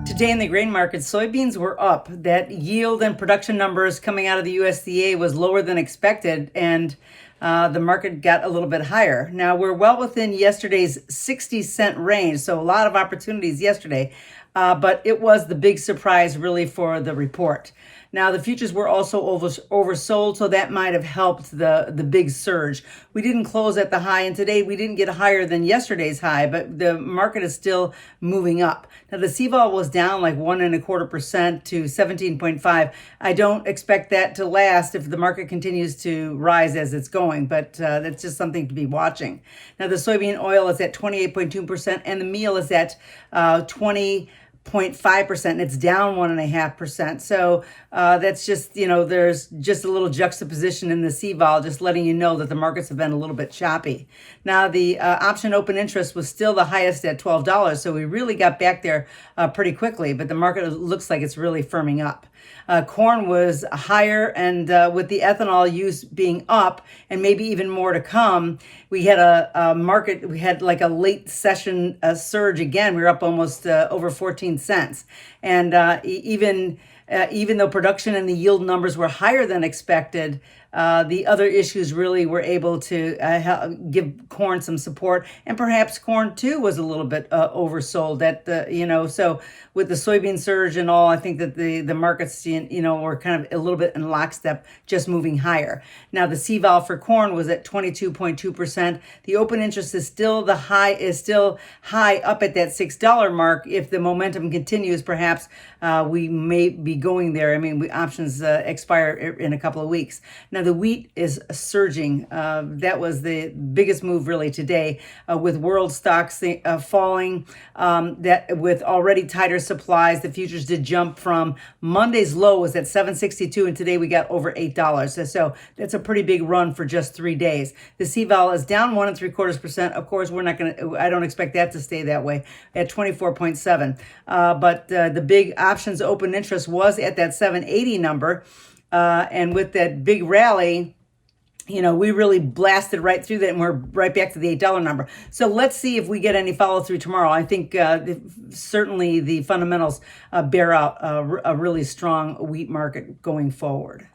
Today in the grain market, soybeans were up. That yield and production numbers coming out of the USDA was lower than expected, and the market got a little bit higher. Now we're well within yesterday's 60-cent range, so a lot of opportunities yesterday, but it was the big surprise really for the report. Now the futures were also oversold, so that might have helped the big surge. We didn't close at the high, and today we didn't get higher than yesterday's high, but the market is still moving up. Now the CVOL was down like 1.25% to 17.5. I don't expect that to last if the market continues to rise as it's going, but that's just something to be watching. Now the soybean oil is at 28.2%, and the meal is at 20.5%, and it's down 1.5%. So that's just, there's just a little juxtaposition in the CVOL, just letting you know that the markets have been a little bit choppy. Now the option open interest was still the highest at $12, so we really got back there pretty quickly, but the market looks like it's really firming up. Corn was higher, and with the ethanol use being up and maybe even more to come, we had a market, we had like a late session surge again. We were up almost over 14 cents. And even though production and the yield numbers were higher than expected, the other issues really were able to give corn some support, and perhaps corn too was a little bit oversold at so with the soybean surge and all, I think that the markets, were kind of a little bit in lockstep, just moving higher. Now the CVOL for corn was at 22.2%. The open interest is still high up at that $6 mark. If the momentum continues, perhaps we may be going there. I mean, options expire in a couple of weeks. Now the wheat is surging. That was the biggest move really today, with world stocks falling. That with already tighter supplies, the futures did jump from Monday's low was at $7.62, and today we got over $8. So that's a pretty big run for just 3 days. The CVOL is down 1.75%. Of course, I don't expect that to stay that way at 24.7. But the big options open interest was at that 780 number. And with that big rally, we really blasted right through that, and we're right back to the $8 number. So let's see if we get any follow through tomorrow. I think certainly the fundamentals bear out a really strong wheat market going forward.